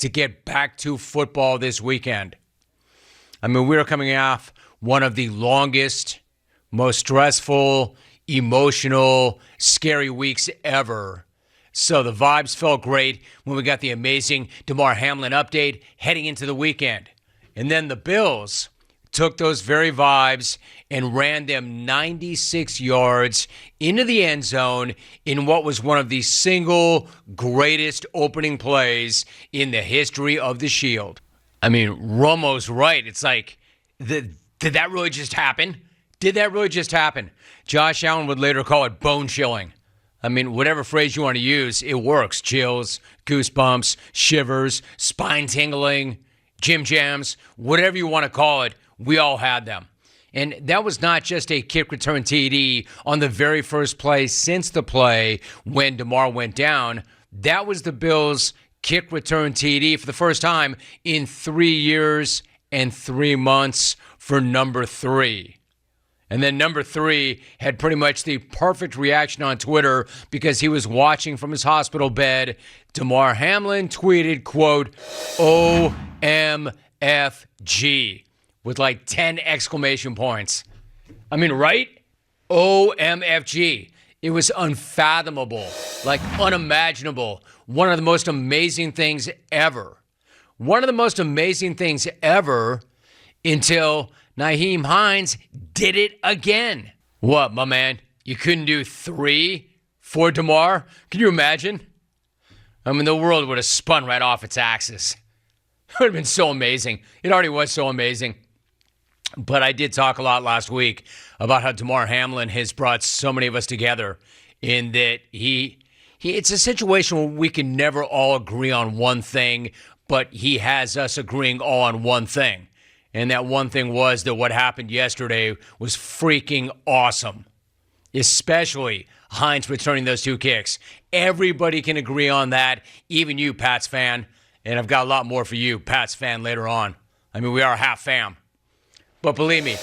to get back to football this weekend. I mean, we are coming off one of the longest, most stressful, emotional, scary weeks ever. So the vibes felt great when we got the amazing Damar Hamlin update heading into the weekend. And then the Bills took those very vibes and ran them 96 yards into the end zone in what was one of the single greatest opening plays in the history of the Shield. I mean, Romo's right. It's like, did that really just happen? Did that really just happen? Josh Allen would later call it bone chilling. I mean, whatever phrase you want to use, it works. Chills, goosebumps, shivers, spine tingling, Jim Jams, whatever you want to call it, we all had them. And that was not just a kick return TD on the very first play since the play when Damar went down. That was the Bills' kick return TD for the first time in 3 years and 3 months for number 3. And then number 3 had pretty much the perfect reaction on Twitter because he was watching from his hospital bed. Damar Hamlin tweeted, quote, OMFG, with like 10 exclamation points. I mean, right? OMFG. It was unfathomable, like unimaginable. One of the most amazing things ever. One of the most amazing things ever until Nyheim Hines did it again. What, my man? You couldn't do 3 for Damar? Can you imagine? I mean, the world would have spun right off its axis. It would have been so amazing. It already was so amazing. But I did talk a lot last week about how Damar Hamlin has brought so many of us together in that it's a situation where we can never all agree on one thing, but he has us agreeing all on one thing. And that one thing was that what happened yesterday was freaking awesome, especially Hines returning those 2 kicks. Everybody can agree on that, even you, Pats fan. And I've got a lot more for you, Pats fan, later on. I mean, we are half fam. But believe me,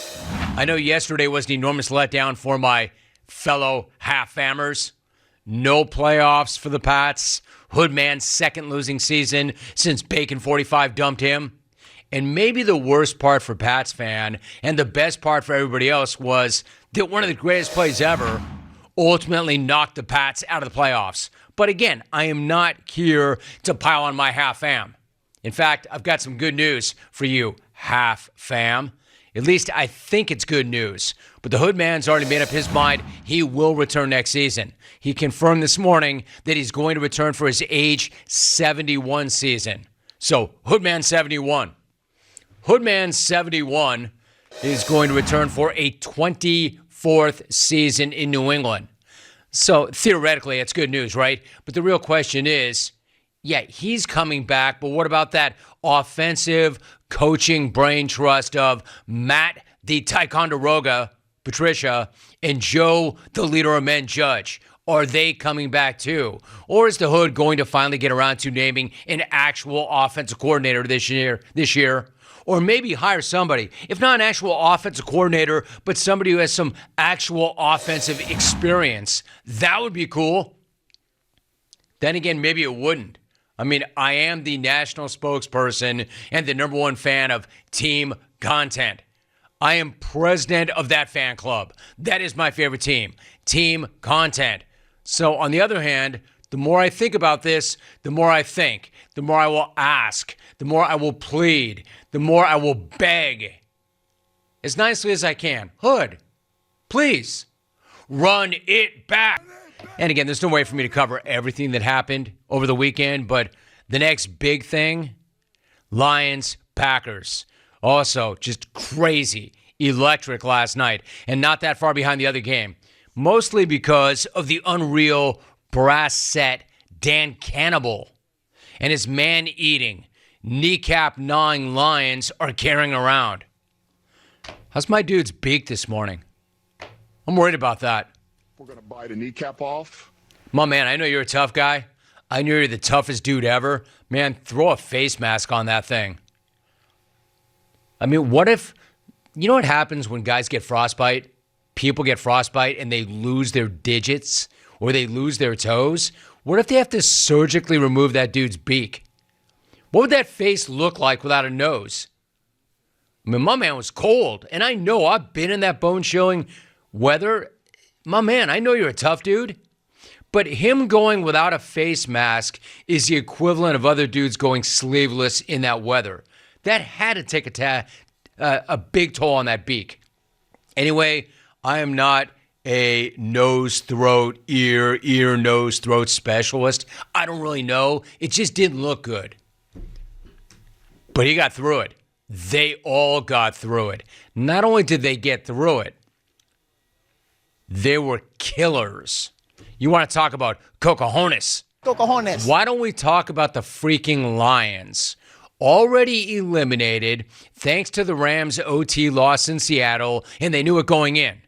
I know yesterday was an enormous letdown for my fellow half-fammers. No playoffs for the Pats. Hoodman's second losing season since Bacon 45 dumped him. And maybe the worst part for Pats fan and the best part for everybody else was that one of the greatest plays ever ultimately knocked the Pats out of the playoffs. But again, I am not here to pile on my half fam. In fact, I've got some good news for you, half fam. At least I think it's good news. But the Hoodman's already made up his mind. He will return next season. He confirmed this morning that he's going to return for his age 71 season. So, Hoodman 71. Hoodman 71 is going to return for a 24th season in New England. So theoretically, it's good news, right? But the real question is, yeah, he's coming back, but what about that offensive coaching brain trust of Matt, the Ticonderoga, Patricia, and Joe, the leader of men, Judge? Are they coming back too? Or is the Hood going to finally get around to naming an actual offensive coordinator this year? Or maybe hire somebody, if not an actual offensive coordinator, but somebody who has some actual offensive experience. That would be cool. Then again, maybe it wouldn't. I mean, I am the national spokesperson and the number 1 fan of team content. I am president of that fan club. That is my favorite team, team content. So on the other hand, the more I think about this, the more I think, the more I will ask, the more I will plead, the more I will beg, as nicely as I can. Hood, please, run it back. And again, there's no way for me to cover everything that happened over the weekend, but the next big thing, Lions, Packers. Also, just crazy, electric last night, and not that far behind the other game, mostly because of the unreal brass set Dan Cannibal and his man-eating, kneecap-gnawing Lions are carrying around. How's my dude's beak this morning? I'm worried about that. We're going to bite a kneecap off. My man, I know you're a tough guy. I know you're the toughest dude ever. Man, throw a face mask on that thing. I mean, what if, you know what happens when guys get frostbite? People get frostbite and they lose their digits or they lose their toes. What if they have to surgically remove that dude's beak? What would that face look like without a nose? I mean, my man was cold, and I know I've been in that bone-chilling weather. My man, I know you're a tough dude, but him going without a face mask is the equivalent of other dudes going sleeveless in that weather. That had to take a big toll on that beak. Anyway, I am not a nose, throat, ear, nose, throat specialist. I don't really know. It just didn't look good. But he got through it. They all got through it. Not only did they get through it, they were killers. You want to talk about cocojones? Cocojones. Why don't we talk about the freaking Lions? Already eliminated thanks to the Rams' OT loss in Seattle, and they knew it going in.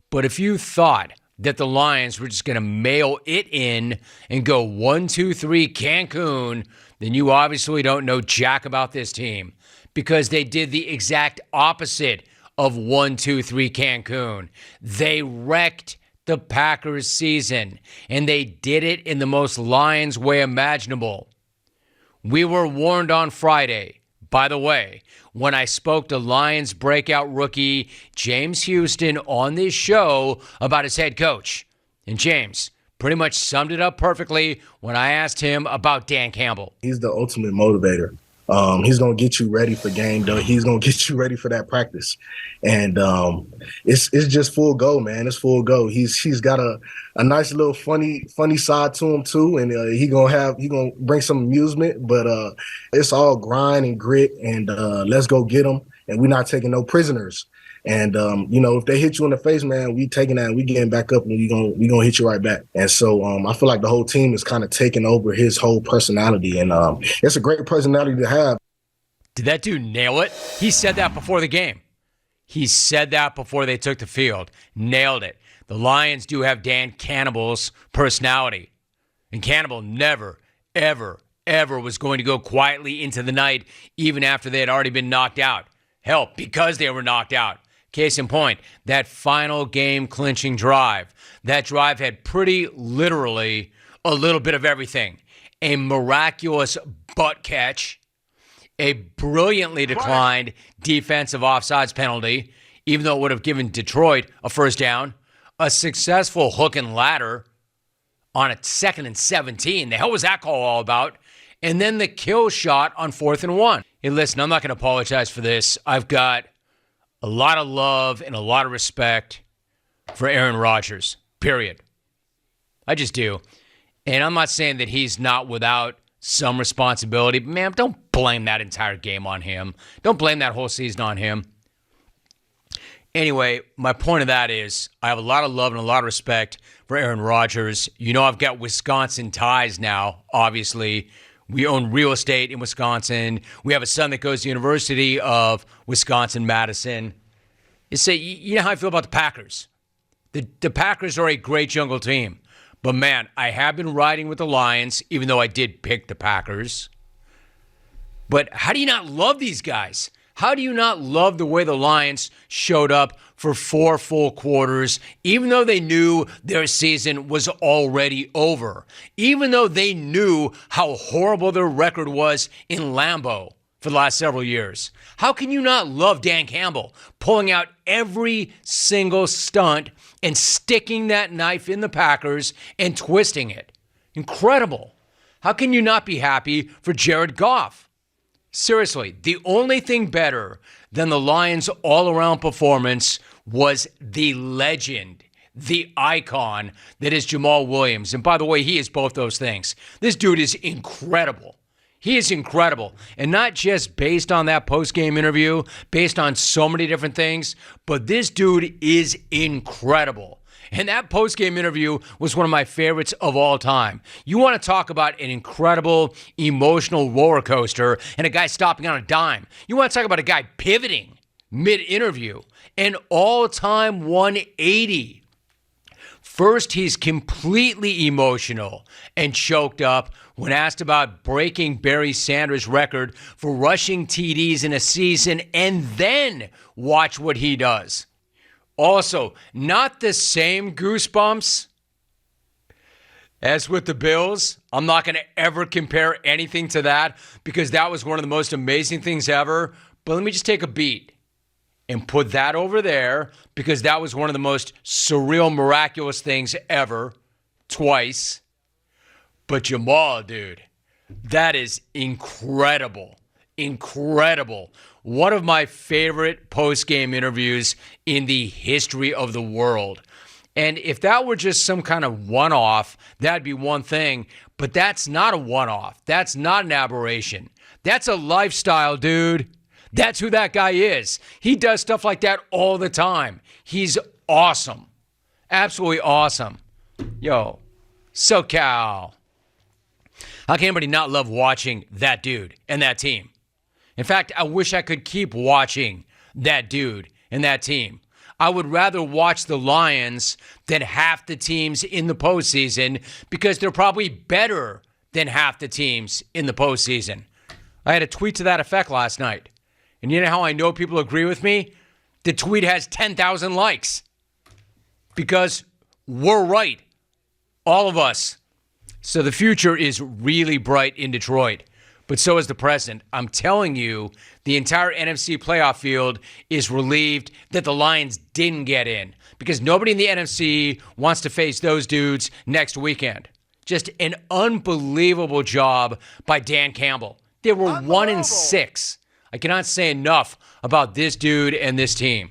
But if you thought that the Lions were just going to mail it in and go 1-2-3 Cancun, then you obviously don't know jack about this team, because they did the exact opposite of 1-2-3 Cancun. They wrecked the Packers' season, and they did it in the most Lions way imaginable. We were warned on Friday, by the way, when I spoke to Lions breakout rookie James Houston on this show about his head coach. And James pretty much summed it up perfectly when I asked him about Dan Campbell. He's the ultimate motivator. He's going to get you ready for game day. He's going to get you ready for that practice. And it's just full go, man. It's full go. He's got a nice little funny side to him too. And he going to bring some amusement, but it's all grind and grit and let's go get them. And we're not taking no prisoners. And, if they hit you in the face, man, we taking that and we getting back up and we gonna hit you right back. And so I feel like the whole team is kind of taking over his whole personality. And it's a great personality to have. Did that dude nail it? He said that before the game. He said that before they took the field. Nailed it. The Lions do have Dan Campbell's personality. And Campbell never, ever, ever was going to go quietly into the night even after they had already been knocked out. Hell, because they were knocked out. Case in point, that final game-clinching drive. That drive had pretty literally a little bit of everything. A miraculous butt catch, a brilliantly declined defensive offsides penalty, even though it would have given Detroit a first down, a successful hook and ladder on a 2nd and 17. The hell was that call all about? And then the kill shot on 4th and 1. Hey, listen, I'm not going to apologize for this. I've got a lot of love and a lot of respect for Aaron Rodgers, period. I just do. And I'm not saying that he's not without some responsibility, but man, don't blame that entire game on him. Don't blame that whole season on him. Anyway, my point of that is I have a lot of love and a lot of respect for Aaron Rodgers. You know, I've got Wisconsin ties now, obviously. We own real estate in Wisconsin. We have a son that goes to the University of Wisconsin-Madison. You know how I feel about the Packers. The Packers are a great jungle team. But, man, I have been riding with the Lions, even though I did pick the Packers. But how do you not love these guys? How do you not love the way the Lions showed up for 4 full quarters, even though they knew their season was already over, even though they knew how horrible their record was in Lambeau for the last several years? How can you not love Dan Campbell pulling out every single stunt and sticking that knife in the Packers and twisting it? Incredible. How can you not be happy for Jared Goff? Seriously, the only thing better than the Lions' all-around performance was the legend, the icon that is Jamal Williams. And by the way, he is both those things. This dude is incredible. He is incredible. And not just based on that post-game interview, based on so many different things, but this dude is incredible. And that post-game interview was one of my favorites of all time. You want to talk about an incredible emotional roller coaster and a guy stopping on a dime. You want to talk about a guy pivoting mid-interview, an all-time 180. First, he's completely emotional and choked up when asked about breaking Barry Sanders' record for rushing TDs in a season, and then watch what he does. Also, not the same goosebumps As with the Bills, I'm not going to ever compare anything to that because that was one of the most amazing things ever. But let me just take a beat and put that over there because that was one of the most surreal, miraculous things ever, twice. But Jamal, dude, that is incredible. Incredible. One of my favorite post-game interviews in the history of the world. And if that were just some kind of one-off, that'd be one thing. But that's not a one-off. That's not an aberration. That's a lifestyle, dude. That's who that guy is. He does stuff like that all the time. He's awesome. Absolutely awesome. Yo, SoCal. How can anybody not love watching that dude and that team? In fact, I wish I could keep watching that dude and that team. I would rather watch the Lions than half the teams in the postseason because they're probably better than half the teams in the postseason. I had a tweet to that effect last night. And you know how I know people agree with me? The tweet has 10,000 likes. Because we're right. All of us. So the future is really bright in Detroit. But so is the present. I'm telling you, the entire NFC playoff field is relieved that the Lions didn't get in because nobody in the NFC wants to face those dudes next weekend. Just an unbelievable job by Dan Campbell. They were 1-6. I cannot say enough about this dude and this team.